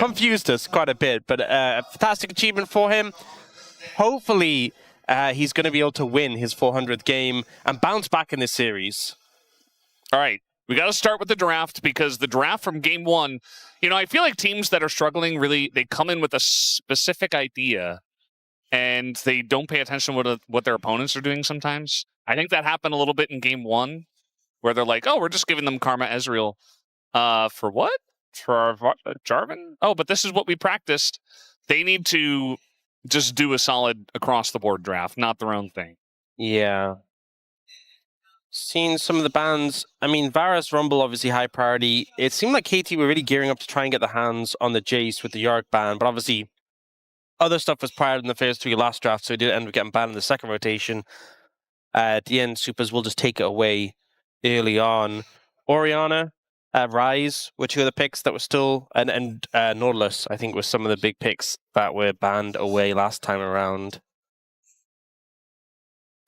confused us quite a bit, but a fantastic achievement for him. Hopefully, he's going to be able to win his 400th game and bounce back in this series. All right. We got to start with the draft, because the draft from game one, I feel like teams that are struggling really, they come in with a specific idea and they don't pay attention to what their opponents are doing sometimes. I think that happened a little bit in game one, where they're like, oh, we're just giving them Karma Ezreal. For what? For our Jarvan? Oh, but this is what we practiced. They need to just do a solid across-the-board draft, not their own thing. Yeah. Seeing some of the bans, I mean, Varus, Rumble, obviously high priority. It seemed like KT were really gearing up to try and get the hands on the Jace with the Yorick ban, but obviously other stuff was prior in the first 3 last draft, so it did end up getting banned in the second rotation. DN Supers will just take it away early on. Orianna, Ryze were 2 of the picks that were still, and Nautilus, I think, was some of the big picks that were banned away last time around.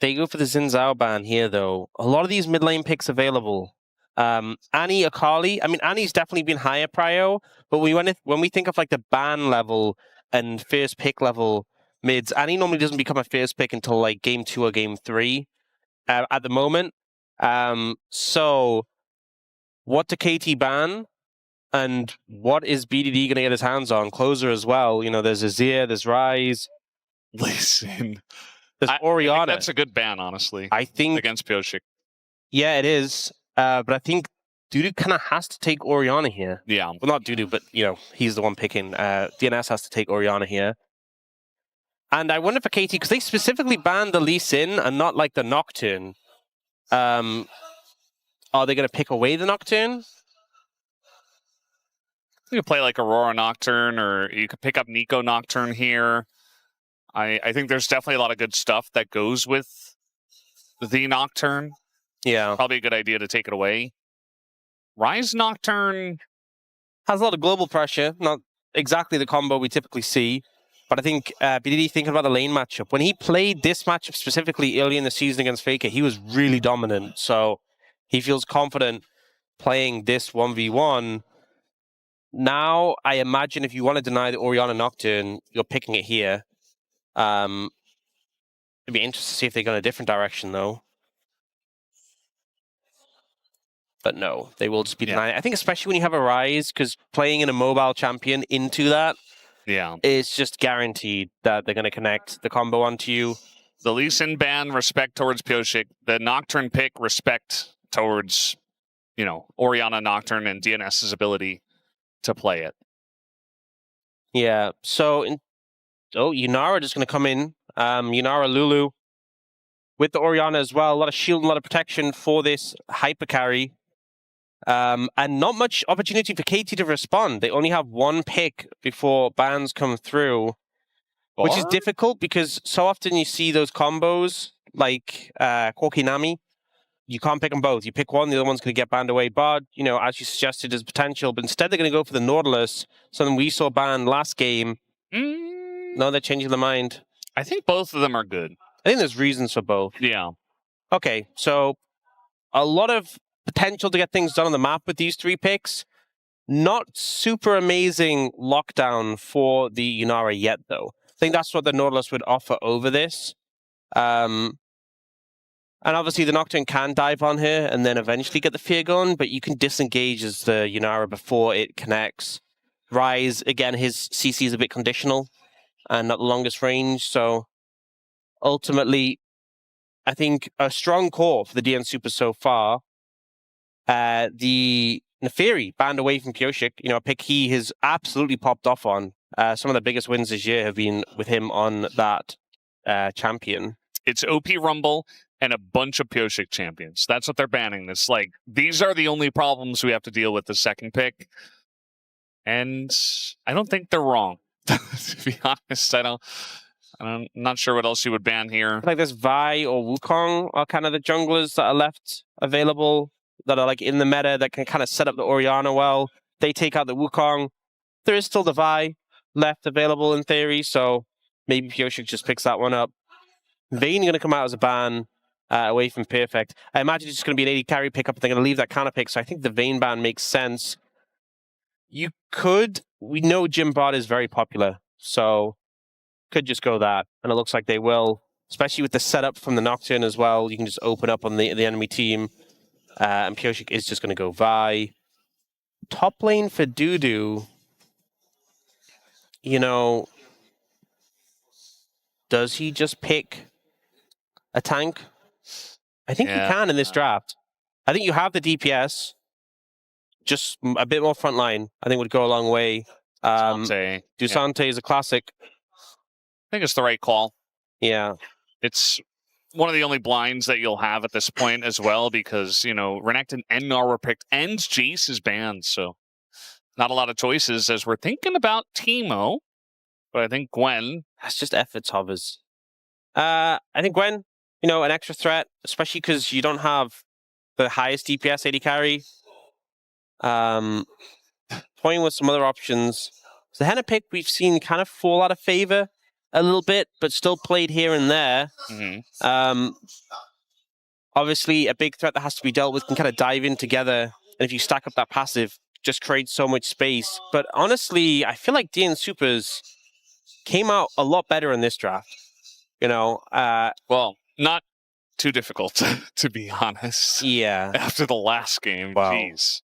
They go for the Xin Zhao ban here, though. A lot of these mid lane picks available. Annie, Akali. I mean, Annie's definitely been higher prio, but when we think of like the ban level and first pick level mids, Annie normally doesn't become a first pick until like game 2 or game 3 at the moment. So, what to KT ban? And what is BDD going to get his hands on? Clozer as well. There's Azir, there's Ryze. Listen. There's Orianna. I think that's a good ban, honestly. I think against Pyosik. Yeah, it is. But I think DuDu kind of has to take Orianna here. Yeah. Well, not DuDu, but he's the one picking. DNS has to take Orianna here. And I wonder for KT, because they specifically banned the Lee Sin and not like the Nocturne. Are they going to pick away the Nocturne? You could play like Aurora Nocturne, or you could pick up Nico Nocturne here. I think there's definitely a lot of good stuff that goes with the Nocturne. Yeah. Probably a good idea to take it away. Ryze Nocturne has a lot of global pressure, not exactly the combo we typically see. But I think BDD thinking about the lane matchup. When he played this matchup specifically early in the season against Faker, he was really dominant. So he feels confident playing this 1v1. Now, I imagine if you want to deny the Orianna Nocturne, you're picking it here. It'd be interesting to see if they go in a different direction, though. But no, they will just be denying it. I think especially when you have a Ryze, because playing in a mobile champion into that, it's just guaranteed that they're going to connect the combo onto you. The Lee Sin ban, respect towards Pyosik. The Nocturne pick, respect towards, Orianna Nocturne and DNS's ability to play it. Yeah, so Yunara just going to come in. Yunara, Lulu, with the Orianna as well. A lot of shield, a lot of protection for this hyper carry. And not much opportunity for KT to respond. They only have 1 pick before bans come through, which is difficult because so often you see those combos like Corki Nami. You can't pick them both. You pick one, the other one's going to get banned away. But, as you suggested, there's potential. But instead, they're going to go for the Nautilus, something we saw banned last game. No, they're changing their mind. I think both of them are good. I think there's reasons for both. Yeah. Okay, so a lot of potential to get things done on the map with these 3 picks. Not super amazing lockdown for the Yunara yet, though. I think that's what the Nautilus would offer over this. And obviously, the Nocturne can dive on her and then eventually get the fear going, but you can disengage as the Yunara before it connects. Ryze, again, his CC is a bit conditional and not the longest range, so ultimately, I think a strong core for the DN Super so far. The Neferi banned away from Pyosik, a pick he has absolutely popped off on. Some of the biggest wins this year have been with him on that champion. It's OP Rumble and a bunch of Pyosik champions. That's what they're banning. It's like, these are the only problems we have to deal with the second pick. And I don't think they're wrong. To be honest, I'm not sure what else you would ban here. Like this Vi or Wukong are kind of the junglers that are left available, that are like in the meta, that can kind of set up the Orianna well. They take out the Wukong. There is still the Vi left available in theory, so maybe Pyosik just picks that one up. Vayne going to come out as a ban away from Perfect. I imagine it's just going to be an AD carry pickup. They're going to leave that counter pick, so I think the Vayne ban makes sense. You could. We know Jhin bot is very popular, so could just go that. And it looks like they will, especially with the setup from the Nocturne as well. You can just open up on the enemy team. And Pyosik is just going to go Vi. Top lane for DuDu, you know, does he just pick a tank? I think you can in this draft. I think you have the DPS. Just a bit more frontline, I think, would go a long way. Dusante is a classic. I think it's the right call. Yeah. It's one of the only blinds that you'll have at this point as well, because, you know, Renekton and Gnar were picked, and Jace is banned, so not a lot of choices as we're thinking about Teemo. But I think Gwen... That's just efforts, Hovers. I think Gwen, you know, an extra threat, especially because you don't have the highest DPS AD carry. Toying with some other options. The Henna pick we've seen kind of fall out of favor a little bit, but still played here and there. Obviously, a big threat that has to be dealt with can kind of dive in together. And if you stack up that passive, just creates so much space. But honestly, I feel like DN Supers came out a lot better in this draft. You know, well, not too difficult, to be honest. Yeah. After the last game, jeez.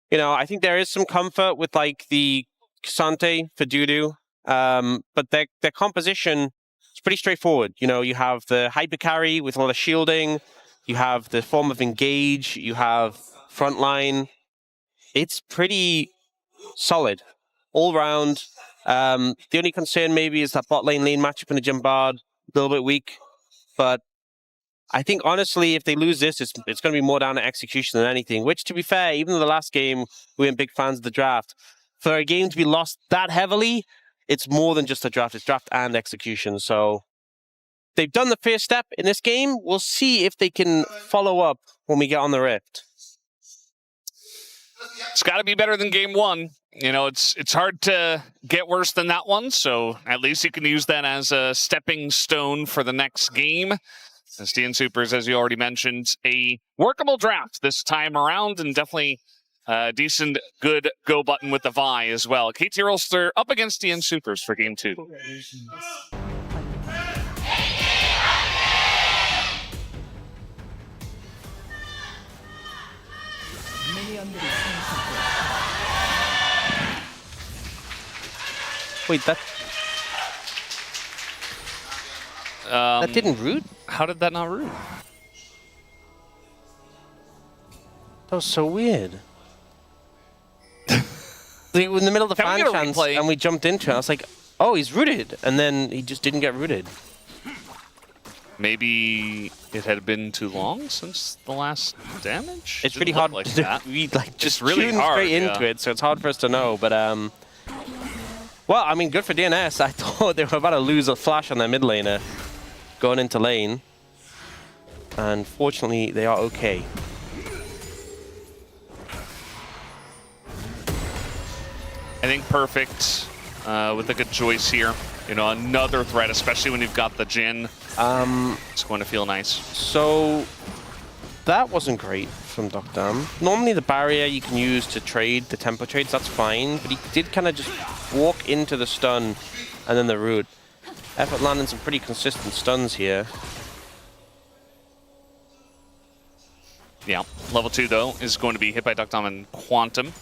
You know, I think there is some comfort with like the Ksante for DuDu, but their composition is pretty straightforward. You know, you have the hyper carry with a lot of shielding, you have the form of engage, you have frontline. It's pretty solid all round. The only concern maybe is that bot lane matchup in the Jhin bot, a little bit weak, but I think, honestly, if they lose this, it's going to be more down to execution than anything, which, to be fair, even in the last game, we weren't big fans of the draft. For a game to be lost that heavily, it's more than just a draft. It's draft and execution. So they've done the first step in this game. We'll see if they can follow up when we get on the Rift. It's got to be better than game one. You know, it's hard to get worse than that one, so at least you can use that as a stepping stone for the next game. As DN Supers, as you already mentioned, a workable draft this time around, and definitely a decent, good go button with the Vi as well. KT Rolster up against DN Supers for game 2. Wait, that didn't root? How did that not root? That was so weird. We were in the middle of the fan chance and we jumped into it. I was like, oh, he's rooted. And then he just didn't get rooted. Maybe it had been too long since the last damage? It's pretty hard to read, like, just really straight into it, so it's hard for us to know. But, well, I mean, good for DNS. I thought they were about to lose a flash on their mid laner going into lane. And fortunately, they are okay. I think perfect with a good choice here. You know, another threat, especially when you've got the Jhin. It's going to feel nice. So that wasn't great from deokdam. Normally the barrier you can use to trade the tempo trades, that's fine. But he did kind of just walk into the stun and then the root. Effort landing some pretty consistent stuns here. Yeah, level 2 though is going to be hit by deokdam and Quantum.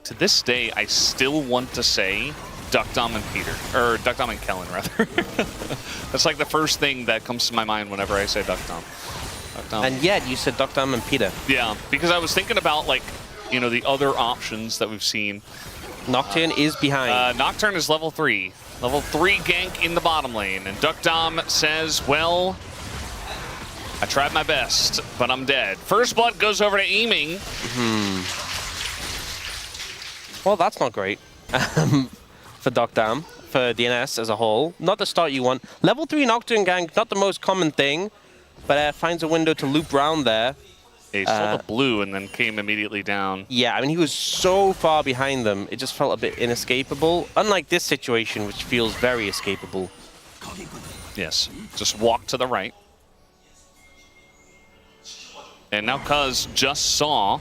To this day, I still want to say deokdam and Peter, or deokdam and Kellen rather. That's like the first thing that comes to my mind whenever I say deokdam. And yet you said deokdam and Peter. Yeah, because I was thinking about, like, you know, the other options that we've seen. Nocturne is behind. Nocturne is level 3. Level 3 gank in the bottom lane. And deokdam says, well, I tried my best, but I'm dead. First blood goes over to Eaming. Well, that's not great for deokdam, for DNS as a whole. Not the start you want. Level 3 Nocturne gank, not the most common thing, but finds a window to loop around there. He saw the blue and then came immediately down. Yeah, I mean, he was so far behind them, it just felt a bit inescapable. Unlike this situation, which feels very escapable. Yes, just walk to the right. And now Cuzz just saw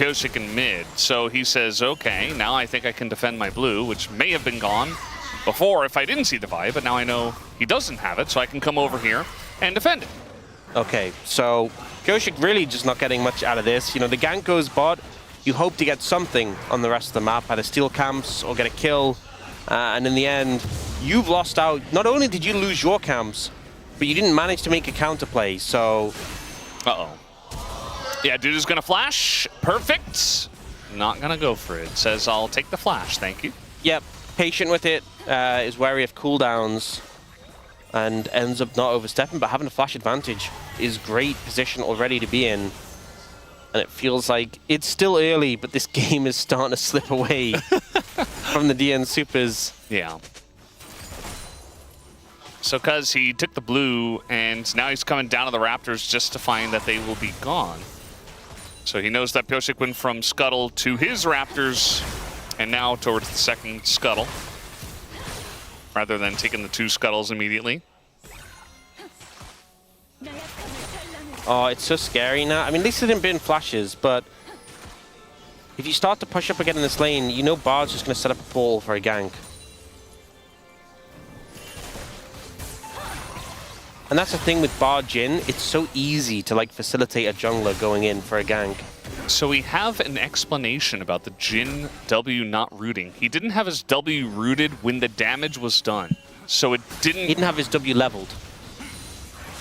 Pyosik in mid. So he says, okay, now I think I can defend my blue, which may have been gone before if I didn't see the buy, but now I know he doesn't have it, so I can come over here and defend it. Okay, so Pyosik really just not getting much out of this. You know, the gank goes bot. You hope to get something on the rest of the map, either steal camps or get a kill. And in the end, you've lost out. Not only did you lose your camps, but you didn't manage to make a counterplay, so... Uh-oh. Yeah, DuDu's gonna flash. Perfect. Not gonna go for it. Says, I'll take the flash, thank you. Yep, patient with it, is wary of cooldowns, and ends up not overstepping, but having a flash advantage is great position already to be in. And it feels like it's still early, but this game is starting to slip away from the DN Supers. Yeah. So Cuzz, he took the blue, and now he's coming down to the Raptors just to find that they will be gone. So he knows that Pyosik went from Scuttle to his Raptors, and now towards the second Scuttle, rather than taking the 2 Scuttles immediately. Oh, it's so scary now. I mean, at least it didn't bin flashes, but if you start to push up again in this lane, you know Bard's just going to set up a portal for a gank. And that's the thing with Bard Jhin, it's so easy to like facilitate a jungler going in for a gank. So we have an explanation about the Jhin W not rooting. He didn't have his W rooted when the damage was done. So it didn't... He didn't have his W leveled.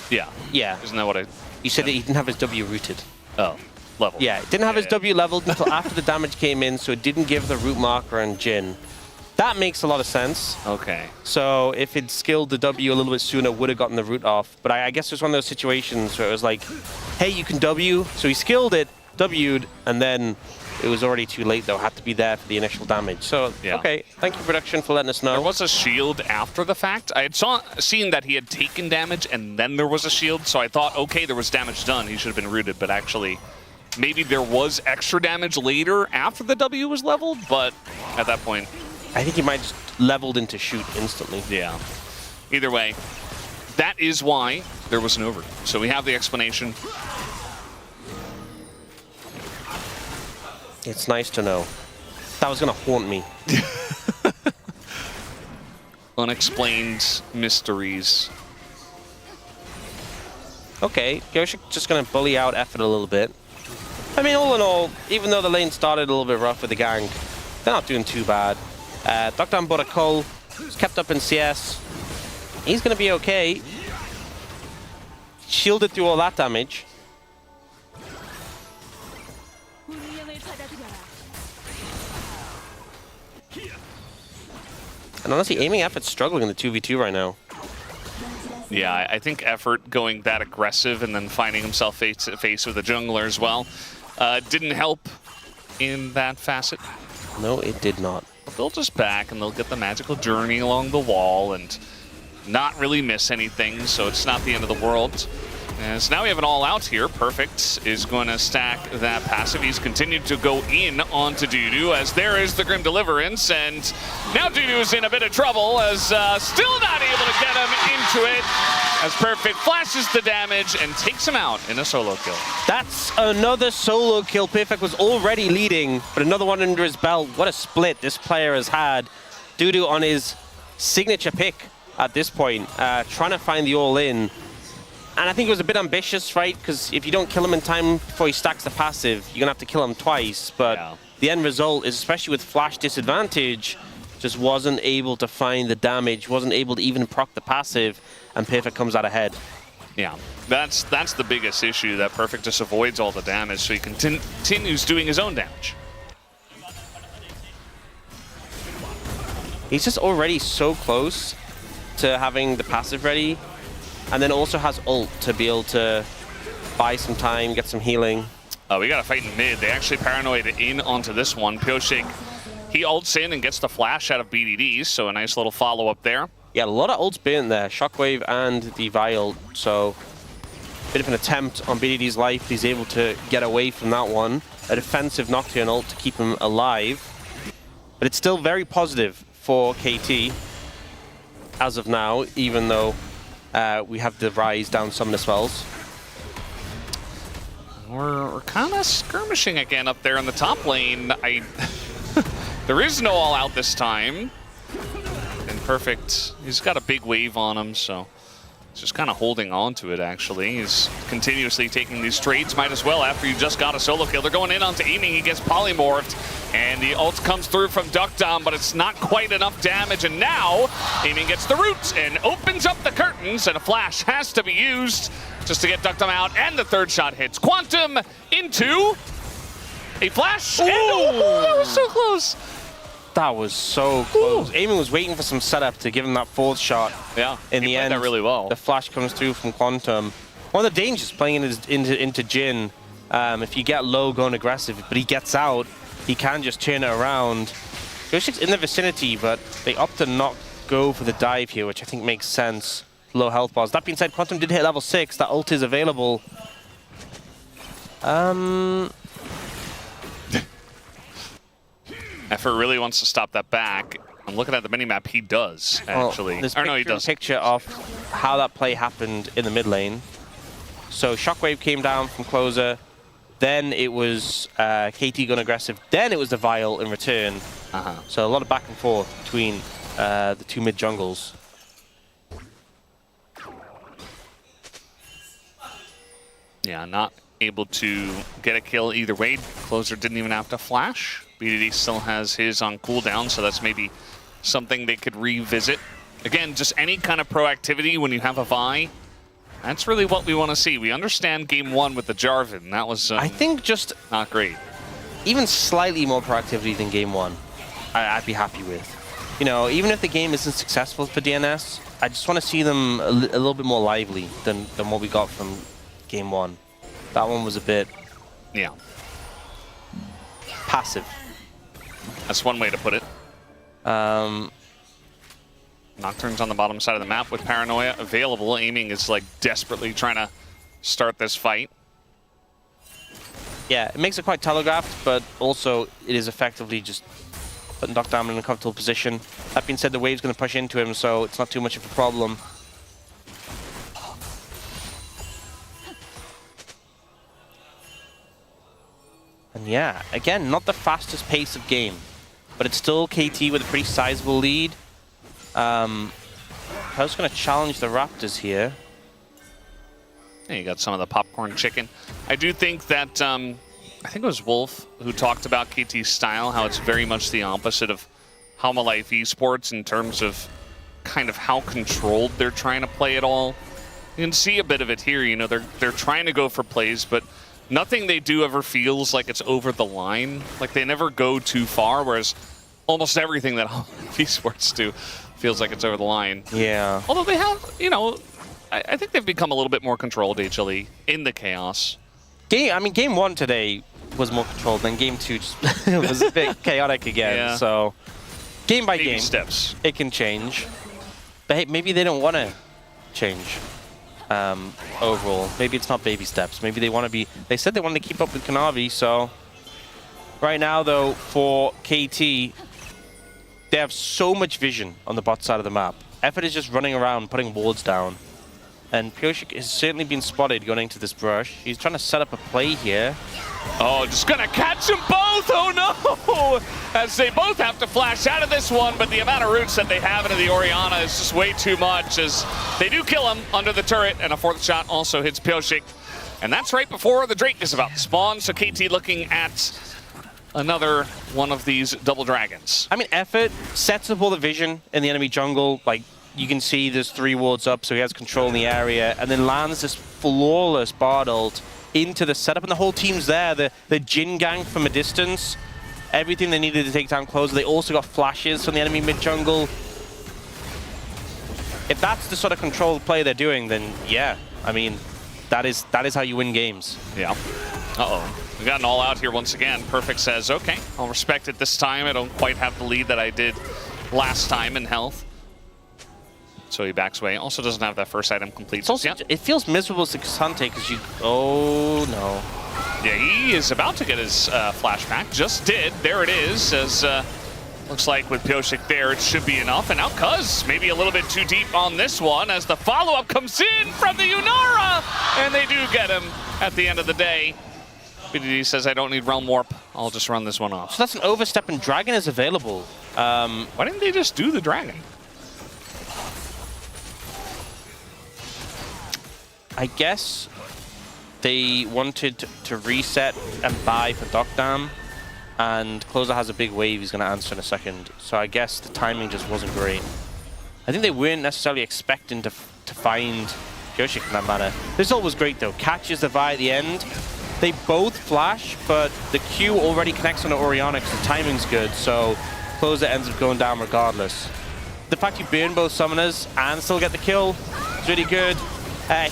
Yeah. Yeah. Isn't that what I... You said that he didn't have his W rooted. Oh, leveled. Yeah, it didn't have his W leveled until after the damage came in, so it didn't give the root marker on Jhin. That makes a lot of sense. Okay. So if it skilled the W a little bit sooner, would have gotten the root off. But I guess there's one of those situations where it was like, hey, you can W. So he skilled it, W'd, and then it was already too late, though. Had to be there for the initial damage. So, yeah. Okay, thank you, production, for letting us know. There was a shield after the fact. I had seen that he had taken damage, and then there was a shield, so I thought, okay, there was damage done. He should have been rooted, but actually, maybe there was extra damage later after the W was leveled, but at that point... I think he might just leveled into shoot instantly. Yeah. Either way, that is why there was an over. So we have the explanation. It's nice to know. That was going to haunt me. Unexplained mysteries. Okay, Pyosik just going to bully out effort a little bit. I mean, all in all, even though the lane started a little bit rough with the gank, they're not doing too bad. Deokdam bought a cull, he's kept up in CS. He's going to be okay. Shielded through all that damage. And honestly, aiming effort's struggling in the 2v2 right now. Yeah, I think effort going that aggressive and then finding himself face to face with a jungler as well didn't help in that facet. No, it did not. But they'll just back and they'll get the magical journey along the wall and not really miss anything, so it's not the end of the world. And so now we have an all-out here. Perfect is going to stack that passive. He's continued to go in onto DuDu as there is the Grim Deliverance. And now DuDu's in a bit of trouble as still not able to get him into it. As Perfect flashes the damage and takes him out in a solo kill. That's another solo kill. Perfect was already leading, but another one under his belt. What a split this player has had. DuDu on his signature pick at this point, trying to find the all-in. And I think it was a bit ambitious, right? Because if you don't kill him in time before he stacks the passive, you're going to have to kill him twice. But yeah, the end result is, especially with flash disadvantage, just wasn't able to find the damage, wasn't able to even proc the passive, and Perfect comes out ahead. Yeah, that's the biggest issue, that Perfect just avoids all the damage, so he continues doing his own damage. He's just already so close to having the passive ready. And then also has ult to be able to buy some time, get some healing. We got a fight in mid. They actually paranoid in onto this one. Pyosik, he ults in and gets the flash out of BDD, so a nice little follow-up there. Yeah, a lot of ults burnt there. Shockwave and the Vi ult, so a bit of an attempt on BDD's life. He's able to get away from that one. A defensive Nocturne ult to keep him alive. But it's still very positive for KT as of now, even though we have the Ryze down summoner spells. We're kind of skirmishing again up there in the top lane. There is no all out this time. And Perfect, he's got a big wave on him, so he's just kind of holding on to it, actually. He's continuously taking these trades, might as well, after you just got a solo kill. They're going in onto aiming, he gets polymorphed, and the ult comes through from deokdam, but it's not quite enough damage, and now aiming gets the root and opens up the curtains, and a flash has to be used just to get deokdam out, and the third shot hits Quantum into a flash, and oh, that was so close. That was so close. Eamon was waiting for some setup to give him that fourth shot. Yeah, in the end, that really well. The flash comes through from Quantum. One of the dangers playing into Jhin, if you get low going aggressive, but he gets out, he can just turn it around. Pyosik's in the vicinity, but they opt to not go for the dive here, which I think makes sense. Low health bars. That being said, Quantum did hit level 6. That ult is available. Effort really wants to stop that back. I'm looking at the minimap, he does, actually. There's or no, he does. Picture of how that play happened in the mid lane. So Shockwave came down from Clozer, then it was KT going aggressive, then it was the Vial in return. So a lot of back and forth between the two mid jungles. Yeah, not able to get a kill either way. Clozer didn't even have to flash. BDD still has his on cooldown, so that's maybe something they could revisit. Again, just any kind of proactivity when you have a Vi. That's really what we want to see. We understand game 1 with the Jarvan. That was I think just not great. Even slightly more proactivity than game 1, I'd be happy with. You know, even if the game isn't successful for DNS, I just want to see them a little bit more lively than what we got from game 1. That one was a bit passive. That's one way to put it. Nocturne's on the bottom side of the map with Paranoia available. Aiming is like desperately trying to start this fight. Yeah, it makes it quite telegraphed, but also it is effectively just putting deokdam in a comfortable position. That being said, the wave's going to push into him, so it's not too much of a problem. And yeah, again, not the fastest pace of game, but it's still KT with a pretty sizable lead. I was going to challenge the Raptors here. Yeah, you got some of the popcorn chicken. I do think that, I think it was Wolf who talked about KT's style, how it's very much the opposite of Life eSports in terms of kind of how controlled they're trying to play it all. You can see a bit of it here, you know, they're trying to go for plays, but nothing they do ever feels like it's over the line. Like they never go too far, whereas almost everything that eSports do feels like it's over the line. Yeah. Although they have, you know, I think they've become a little bit more controlled, HLE, in the chaos. Game 1 today was more controlled than game 2 just was a bit chaotic again. Yeah. So game by game, steps. It can change. But hey, maybe they don't want to change overall. Maybe it's not baby steps. Maybe they want to be... They said they wanted to keep up with Kanavi, so... Right now, though, for KT, they have so much vision on the bot side of the map. Effort is just running around, putting wards down. And Pyosik has certainly been spotted going into this brush. He's trying to set up a play here. Oh, just gonna catch them both! Oh no! As they both have to flash out of this one, but the amount of roots that they have into the Orianna is just way too much, as they do kill him under the turret, and a fourth shot also hits Pyosik. And that's right before the Drake is about to spawn, so KT looking at another one of these double dragons. I mean, Effort sets up all the vision in the enemy jungle. Like, you can see there's 3 wards up, so he has control in the area, and then lands this flawless Bard ult into the setup, and the whole team's there. The Jhin gang from a distance, everything they needed to take down Clozer. They also got flashes from the enemy mid-jungle. If that's the sort of controlled play they're doing, then yeah, I mean, that is how you win games. Yeah. Uh-oh. We got an all out here once again. Perfect says, okay, I'll respect it this time. I don't quite have the lead that I did last time in health. So he backs away. Also doesn't have that first item complete. It's also, it feels miserable to Xante because you... Oh, no. Yeah, he is about to get his flashback. Just did. There it is. As looks like with Pyosik there, it should be enough. And now Cuzz maybe a little bit too deep on this one as the follow-up comes in from the Yunara. And they do get him at the end of the day. BDD says, I don't need Realm Warp. I'll just run this one off. So that's an overstep, and Dragon is available. Why didn't they just do the Dragon? I guess they wanted to reset and buy for deokdam, and Clozer has a big wave he's going to answer in a second. So I guess the timing just wasn't great. I think they weren't necessarily expecting to find Pyosik in that manner. This all was great though. Catches the Vi at the end. They both flash, but the Q already connects on the Orianna because the timing's good, so Clozer ends up going down regardless. The fact you burn both summoners and still get the kill is really good.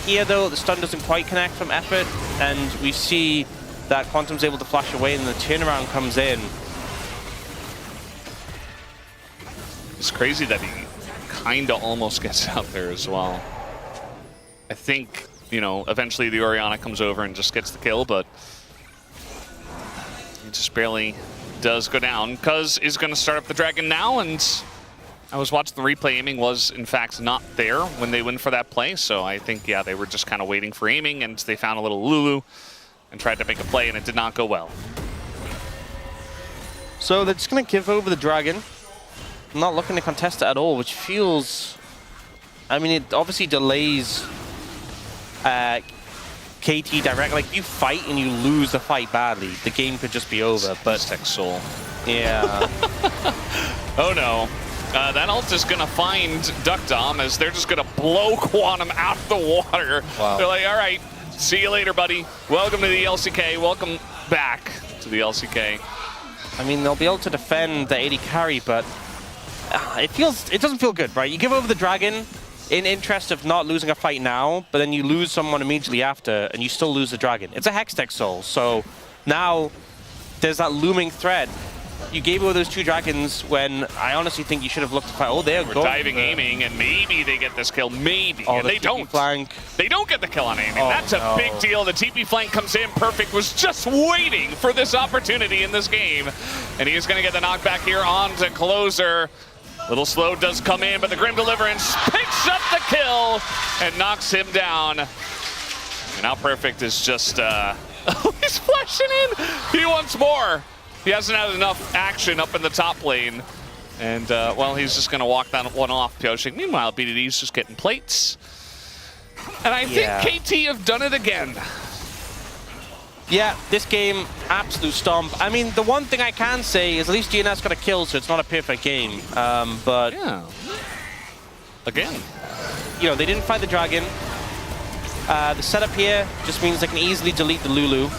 Here though, the stun doesn't quite connect from effort, and we see that Quantum's able to flash away and the turnaround comes in. It's crazy that he kinda almost gets out there as well. I think, you know, eventually the Orianna comes over and just gets the kill, but he just barely does go down. Cuzz is going to start up the Dragon now, and I was watching the replay. Aiming was, in fact, not there when they went for that play, so I think, yeah, they were just kind of waiting for aiming, and they found a little Lulu and tried to make a play, and it did not go well. So they're just going to give over the Dragon. Not looking to contest it at all, which feels... I mean, it obviously delays KT direct. Like, you fight and you lose the fight badly, the game could just be over, but... Tech Soul. Yeah. Oh no. That ult is going to find deokdam as they're just going to blow Quantum out of the water. Wow. They're like, all right, see you later, buddy. Welcome to the LCK. Welcome back to the LCK. I mean, they'll be able to defend the AD carry, but it doesn't feel good, right? You give over the Dragon in interest of not losing a fight now, but then you lose someone immediately after, and you still lose the Dragon. It's a Hextech Soul, so now there's that looming threat. You gave away those two Dragons when I honestly think you should have looked to fight. Oh, they're going. Diving, aiming, and maybe they get this kill. Maybe. Oh, and they don't. Flank. They don't get the kill on aiming. Oh, that's a big deal. The TP flank comes in. Perfect was just waiting for this opportunity in this game. And he's going to get the knockback here onto Clozer. Little slow does come in, but the Grim Deliverance picks up the kill and knocks him down. And now Perfect is just, he's flashing in. He wants more. He hasn't had enough action up in the top lane. And, well, he's just going to walk that one off, Pyosik. Meanwhile, BDD's just getting plates. And I think KT have done it again. Yeah, this game, absolute stomp. I mean, the one thing I can say is at least DNS got a kill, so it's not a perfect game. But yeah, again, you know, they didn't fight the Dragon. The setup here just means they can easily delete the Lulu.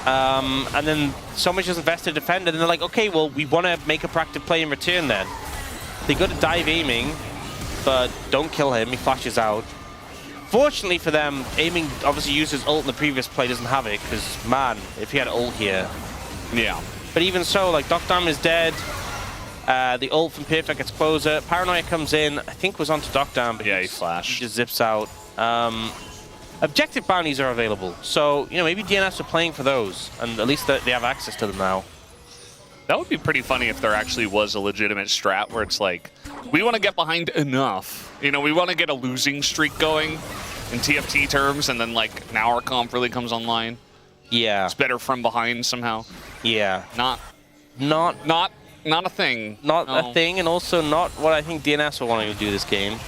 And then so much is invested to defend, and they're like, okay, well, we want to make a proactive play in return then. They go to dive aiming, but don't kill him, he flashes out. Fortunately for them, aiming obviously used his ult in the previous play, doesn't have it, because, man, if he had ult here. Yeah. But even so, like, deokdam is dead. The ult from Perfect gets Clozer. Paranoia comes in, I think was onto deokdam, but yeah, he flashed. He just zips out. Objective bounties are available, so, you know, maybe DNS are playing for those, and at least they have access to them now. That would be pretty funny if there actually was a legitimate strat where it's like, we want to get behind enough. You know, we want to get a losing streak going in TFT terms, and then, like, now our comp really comes online. Yeah. It's better from behind somehow. Yeah. Not a thing. Not a thing, and also not what I think DNS are wanting to do this game.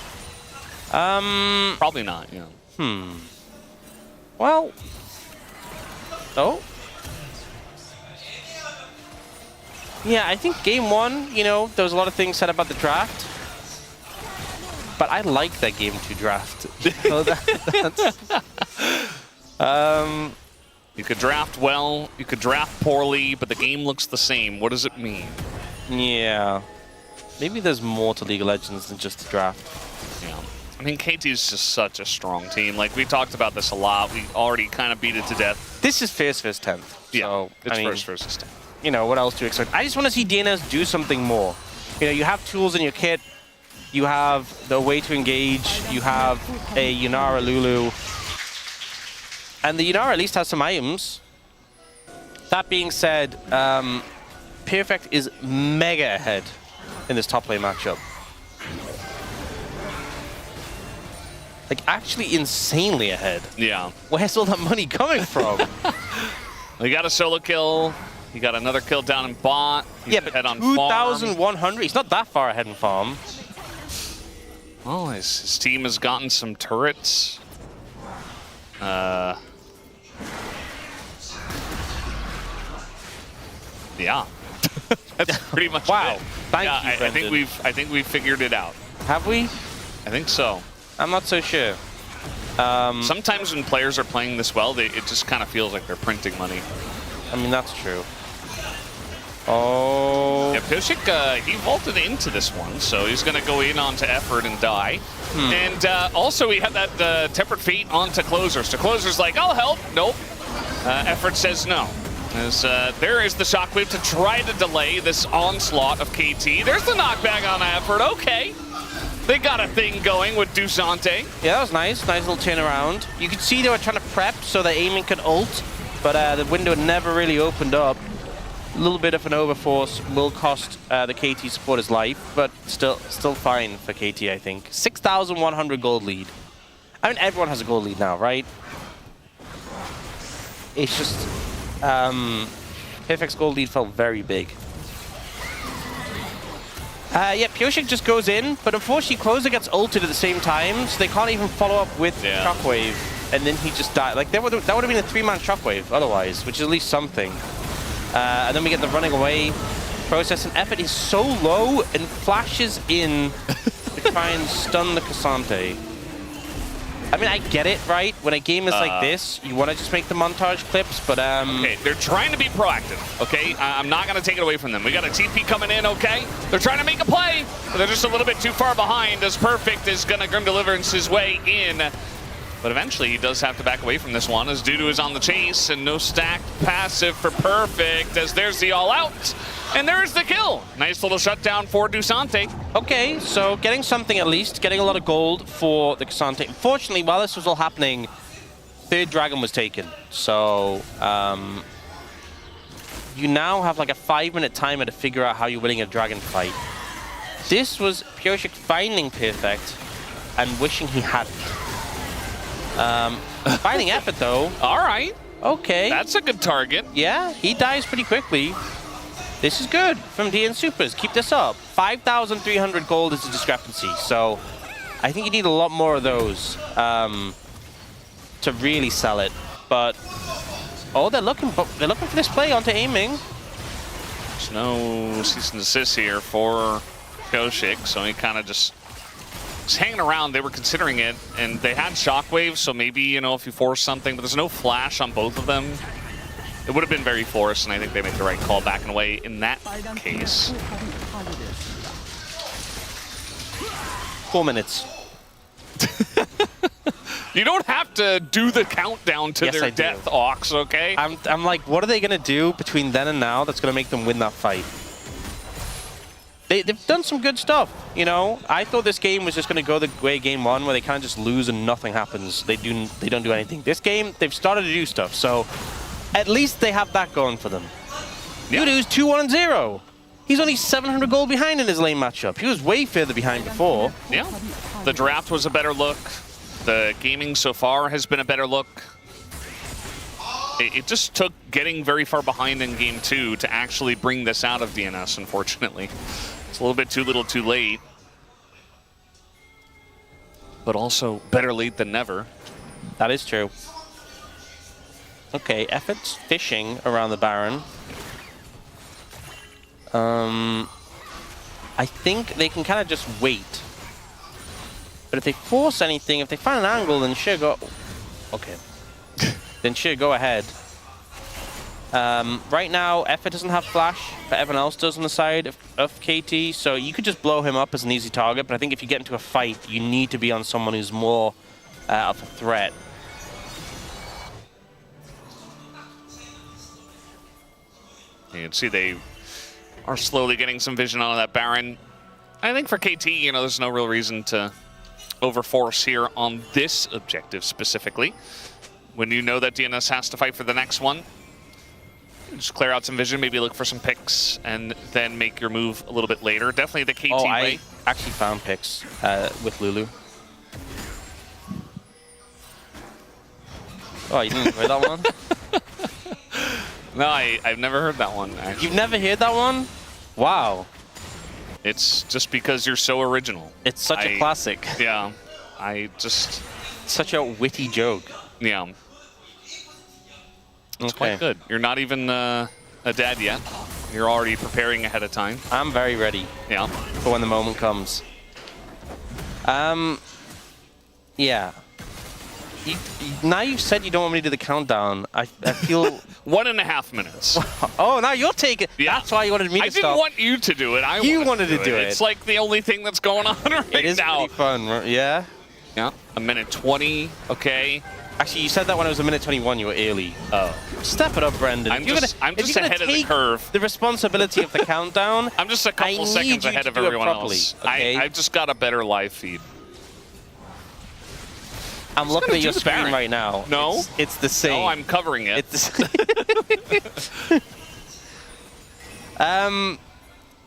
Probably not, yeah. Well. Oh. Yeah, I think game one, you know, there was a lot of things said about the draft. But I like that game 2 draft. So you could draft well, you could draft poorly, but the game looks the same. What does it mean? Yeah. Maybe there's more to League of Legends than just the draft. Yeah. I mean, KT is just such a strong team. Like, we talked about this a lot. We already kind of beat it to death. This is first versus 10th. Yeah, so, it's first versus 10th. You know, what else do you expect? I just want to see DNS do something more. You know, you have tools in your kit. You have the way to engage. You have a Yunara Lulu. And the Yunara at least has some items. That being said, Perfect is mega ahead in this top lane matchup. Like, actually insanely ahead. Yeah. Where's all that money coming from? He got a solo kill. He got another kill down in bot. He's yeah, but ahead on 2,100. He's not that far ahead in farm. Well, his team has gotten some turrets. Yeah. That's pretty much wow. it. Thank you, I think we've figured it out. Have we? I think so. I'm not so sure. Sometimes when players are playing this well, it just kind of feels like they're printing money. I mean, that's true. Oh. Yeah, Pyosik, he vaulted into this one, so he's going to go in onto Effort and die. And also, he had that Tempered Fate onto Clozer. So Clozer's like, I'll help. Nope. Effort says no. As there is the Shockwave to try to delay this onslaught of KT. There's the knockback on Effort. Okay. They got a thing going with Dusante. Yeah, that was nice. Nice little turnaround. You could see they were trying to prep so that aiming could ult, but the window never really opened up. A little bit of an overforce will cost the KT supporter's life, but still fine for KT, I think. 6,100 gold lead. I mean, everyone has a gold lead now, right? It's just... Perfect's gold lead felt very big. Yeah, Pyosik just goes in, but unfortunately Clozer gets ulted at the same time, so they can't even follow up with Shockwave, and then he just died. Like, that would have been a 3-man Shockwave otherwise, which is at least something. And then we get the running away process, and Effort is so low and flashes in to try and stun the Cassante. I mean, I get it, right? When a game is like this, you want to just make the montage clips, but Okay, they're trying to be proactive, okay? I'm not going to take it away from them. We got a TP coming in, okay? They're trying to make a play, but they're just a little bit too far behind, as Perfect is going to Grim Deliverance his way in. But eventually, he does have to back away from this one, as DuDu is on the chase, and no stacked passive for Perfect, as there's the all-out. And there's the kill. Nice little shutdown for Dusante. Okay, so getting something at least, getting a lot of gold for the Cassante. Unfortunately, while this was all happening, third dragon was taken. So, you now have like a 5-minute timer to figure out how you're winning a dragon fight. This was Pyosik finding Perfect and wishing he hadn't. Finding Effort though. All right. Okay. That's a good target. Yeah, he dies pretty quickly. This is good from DN Supers. Keep this up. 5,300 gold is a discrepancy, so I think you need a lot more of those to really sell it. But they're looking for this play onto aiming. There's no cease and desist here for Pyosik, so he kind of just hanging around. They were considering it, and they had Shockwave, so maybe, you know, if you force something, but there's no flash on both of them. It would have been very forced, and I think they made the right call backing away in that case. 4 minutes. You don't have to do the countdown to their death, Aux, okay? I'm like, what are they going to do between then and now that's going to make them win that fight? They've done some good stuff, you know? I thought this game was just going to go the way game one, where they kind of just lose and nothing happens. They don't do anything. This game, they've started to do stuff, so at least they have that going for them. Yeah. DuDu's 2-1-0. He's only 700 gold behind in his lane matchup. He was way further behind before. Yeah. The draft was a better look. The gaming so far has been a better look. It just took getting very far behind in game 2 to actually bring this out of DNS, unfortunately. It's a little bit too little too late. But also better late than never. That is true. Okay, Effort's fishing around the Baron. I think they can kind of just wait. But if they force anything, if they find an angle, then sure go... Okay. Then sure, go ahead. Right now, Effort doesn't have flash, but everyone else does on the side of KT, so you could just blow him up as an easy target, but I think if you get into a fight, you need to be on someone who's more of a threat. You can see they are slowly getting some vision on that Baron. I think for KT, you know, there's no real reason to overforce here on this objective specifically. When you know that DNS has to fight for the next one, just clear out some vision, maybe look for some picks, and then make your move a little bit later. Definitely the KT way. I actually found picks with Lulu. Oh, you didn't hear that one? No, I've never heard that one, actually. You've never heard that one? Wow. It's just because you're so original. It's such a classic. Yeah. I just... Such a witty joke. Yeah. It's okay. quite good. You're not even a dad yet. You're already preparing ahead of time. I'm very ready. Yeah. For when the moment comes. Yeah. Now you've said you don't want me to do the countdown. I feel... 1.5 minutes. Oh, now you're taking... Yeah. That's why you wanted me to I stop. didn't want you to do it. You wanted to do it. It's like the only thing that's going on right now. It is pretty fun, right? Yeah? Yeah. 1:20. Okay. Actually, you said that when it was 1:21, you were early. Oh. Step it up, Brendan. I'm just ahead of the curve. The responsibility of the countdown. I'm just a couple seconds ahead of everyone else. Okay? I've just got a better live feed. I'm looking at your screen right now. No. It's the same. No, I'm covering it. It's the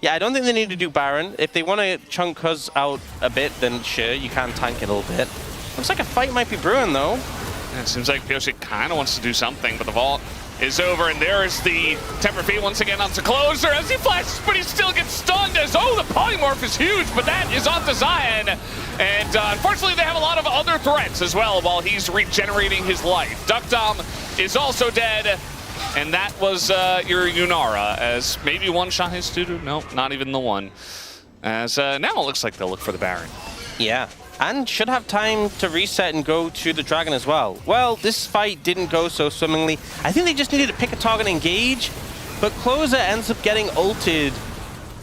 yeah, I don't think they need to do Baron. If they want to chunk Cuzz out a bit, then sure, you can tank it a little bit. Looks like a fight might be brewing, though. Yeah, it seems like Pyosik kind of wants to do something, but the vault is over, and there is the temper feed once again onto Clozer as he flashes, but he still gets stunned as, oh, the polymorph is huge, but that is onto Zaahen. And unfortunately, they have a lot of other threats as well while he's regenerating his life. deokdam is also dead, and that was your Yunara, as maybe one shot his DuDu. Nope, not even the one. As now it looks like they'll look for the Baron. Yeah. And should have time to reset and go to the Dragon as well. Well, this fight didn't go so swimmingly. I think they just needed to pick a target and engage, but Clozer ends up getting ulted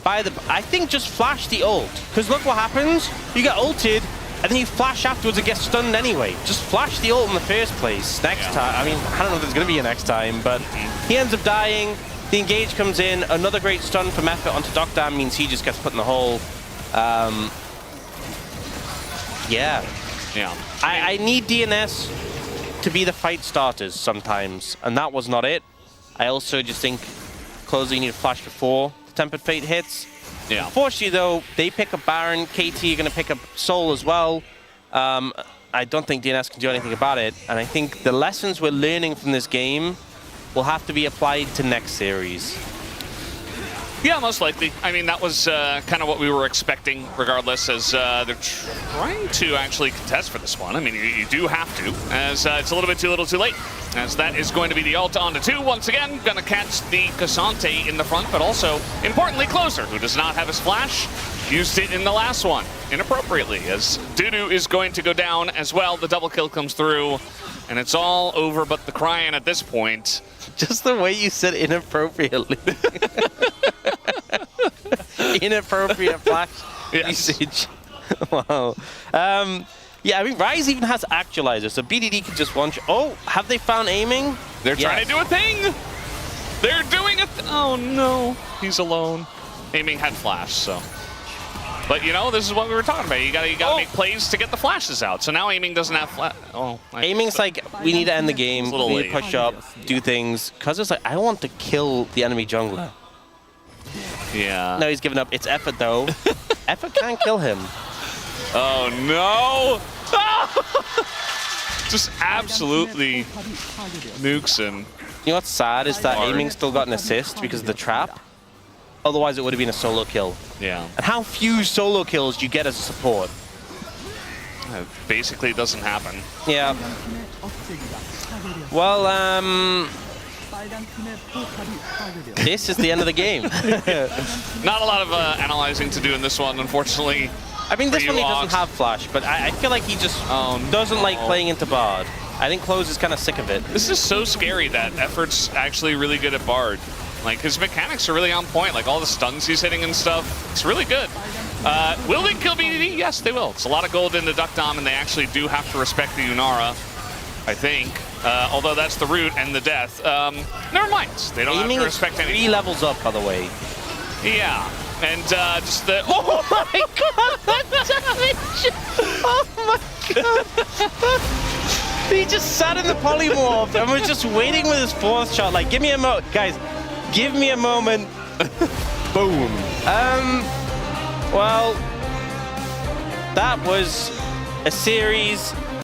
by the... I think just flash the ult, because look what happens. You get ulted, and then you flash afterwards and get stunned anyway. Just flash the ult in the first place. Next time, I mean, I don't know if there's going to be a next time, but he ends up dying. The engage comes in. Another great stun from Effort onto deokdam means he just gets put in the hole. Yeah. I need DNS to be the fight starters sometimes, and that was not it. I also just think Clozer, you need to flash before the Tempered Fate hits. Yeah. Unfortunately, though, they pick up Baron. KT are going to pick up Soul as well. I don't think DNS can do anything about it, and I think the lessons we're learning from this game will have to be applied to next series. Yeah, most likely. I mean, that was kind of what we were expecting, regardless, as they're trying to actually contest for this one. I mean, you do have to, as it's a little bit too little too late, as that is going to be the ult onto 2. Once again, going to catch the Cassante in the front, but also, importantly, Clozer, who does not have his flash, used it in the last one, inappropriately, as DuDu is going to go down as well. The double kill comes through, and it's all over but the crying at this point. Just the way you said inappropriately. Inappropriate flash usage. Wow. Yeah, I mean, Ryze even has actualizer, so BDD can just one shot. Oh, have they found aiming? They're trying to do a thing! They're doing a oh no, he's alone. Aiming had flash, so. But you know, this is what we were talking about. You gotta make plays to get the flashes out. So now aiming doesn't have flash. Oh, aiming's like, we need to end the game, we need to push up, do things. Cuz it's like, I want to kill the enemy jungler. Yeah. No, he's giving up. It's Effort, though. Effort can't kill him. Oh, no! Just absolutely nukes him. You know what's sad is that aiming still got an assist because of the trap. Otherwise, it would have been a solo kill. Yeah. And how few solo kills do you get as a support? Basically, it doesn't happen. Yeah. Well, this is the end of the game. Not a lot of analyzing to do in this one, unfortunately. I mean, this one he doesn't have flash, but I feel like he just doesn't like playing into Bard. I think Cloze is kind of sick of it. This is so scary that Effort's actually really good at Bard. Like, his mechanics are really on point. Like, all the stuns he's hitting and stuff. It's really good. Will they kill BDD? Yes, they will. It's a lot of gold into deokdam, and they actually do have to respect the Yunara, I think. Although that's the root and the death. Never mind. They don't have to respect anything. 3 levels up, by the way. Yeah. And just the... Oh my god, that damage! Oh my god! He just sat in the polymorph and was just waiting with his 4th shot. Like, give me a guys, give me a moment. Boom. Well, that was a series